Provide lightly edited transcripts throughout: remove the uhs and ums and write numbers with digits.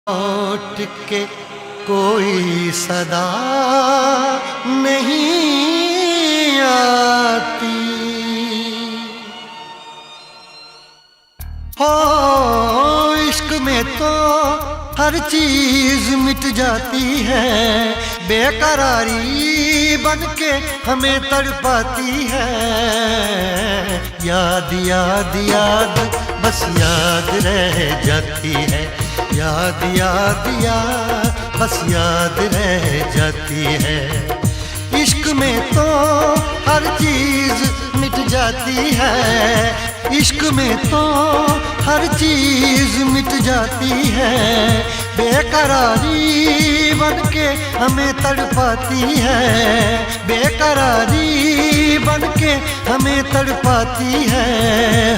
लौट के कोई सदा नहीं आती हो। इश्क में तो हर चीज मिट जाती है, बेकरारी बन के हमें तड़पाती है। याद याद याद बस याद रह जाती है, याद याद याद बस याद रह जाती है। इश्क में तो हर चीज मिट जाती है, इश्क में तो हर चीज मिट जाती है। बेकरारी बन के हमें तड़पाती है, बेकरारी बन के हमें तड़पाती है।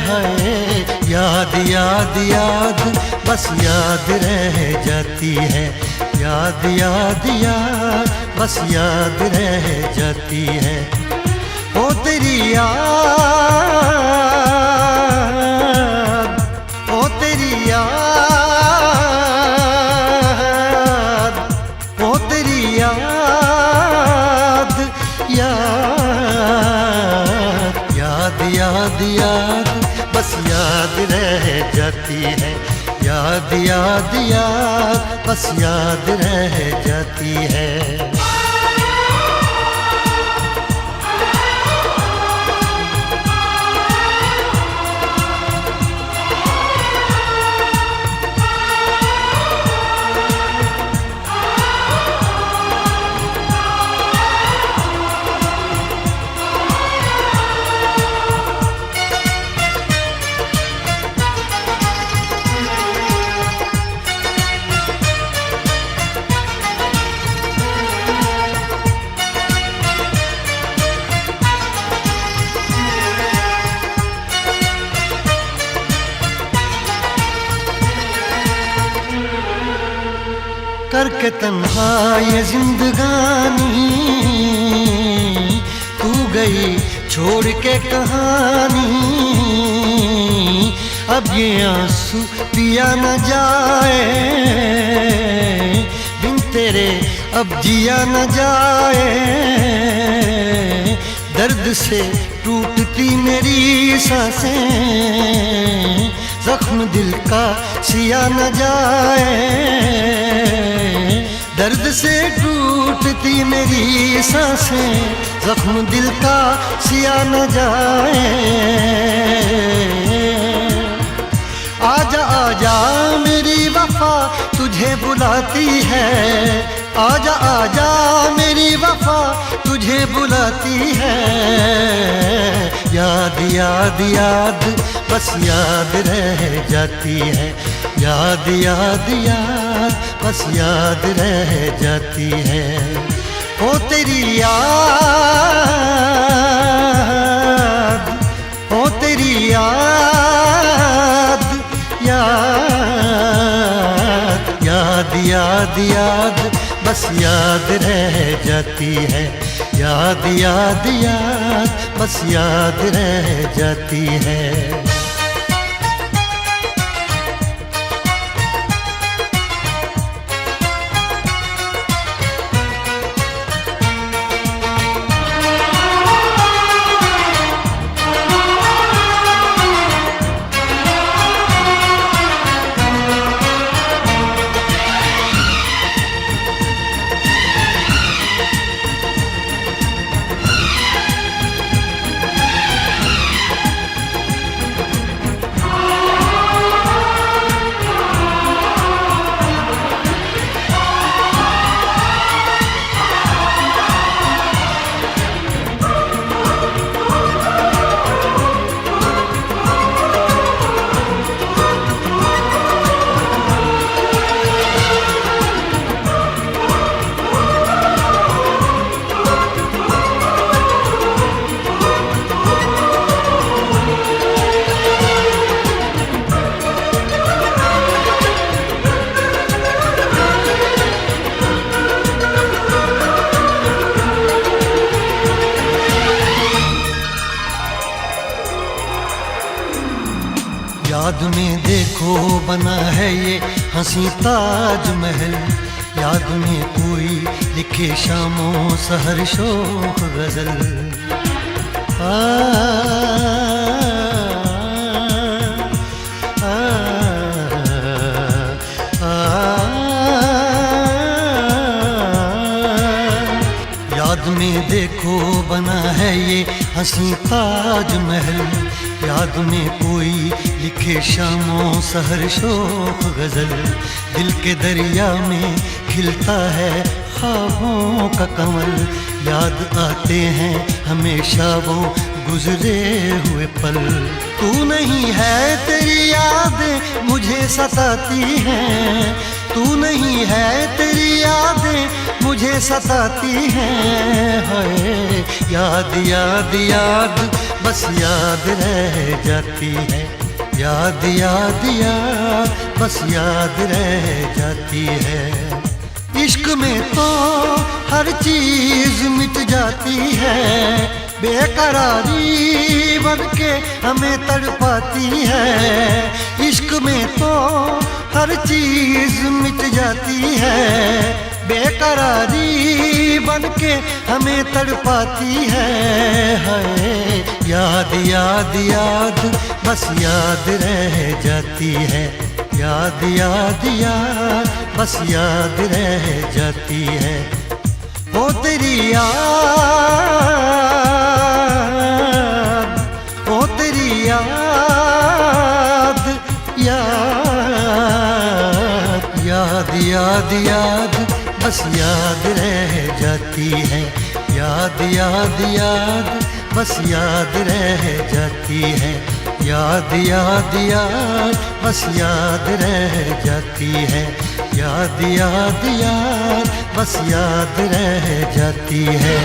हाय याद याद याद बस याद रह जाती है, याद याद याद बस याद रह जाती है। ओ तेरी याद, ओ तेरी याद, ओ तेरी याद, याद याद याद याद बस याद रह जाती है, याद याद याद बस याद रह जाती है। करके तन्हा ये जिंदगानी तू गई छोड़ के कहानी। अब ये आंसू पिया न जाए, बिन तेरे अब जिया न जाए। दर्द से टूटती मेरी सांसें, जख्म दिल का सिया न जाए। दर्द से टूटती मेरी सांसें, जख्म दिल का सिया न जाए। आजा आजा मेरी वफा तुझे बुलाती है, आजा आजा मेरी वफा तुझे बुलाती है। याद याद याद बस याद रह जाती है, याद याद याद बस याद रह जाती है। ओ तेरी याद, ओ तेरी याद, याद याद याद याद बस याद रह जाती है, याद याद याद बस याद रह जाती है। है ये हंसी ताजमहल, याद में कोई लिखे शामों सहर शोख गजल। याद में देखो बना है ये हंसी ताजमहल, याद में कोई लिखे शामों सहर शोख गजल। दिल के दरिया में खिलता है ख्वाबों का कमल, याद आते हैं हमेशा वो गुजरे हुए पल। तू नहीं है तेरी यादें मुझे सताती हैं, तू नहीं है तेरी यादें मुझे सताती हैं। हाय याद याद याद बस याद रह जाती है, याद याद याद बस याद रह जाती है। इश्क में तो हर चीज मिट जाती है, बेकरारी बनके हमें तड़पाती है। इश्क में तो हर चीज मिट जाती है, बेकरारी बनके हमें तड़पाती है। हाय याद याद याद बस याद रह जाती है, याद याद याद बस याद रह जाती है। ओ तेरी याद, ओ तेरी याद, याद याद याद याद बस याद रह जाती है, याद याद याद बस याद रह जाती है। याद याद याद बस याद रह जाती है, याद याद याद बस याद रह जाती है।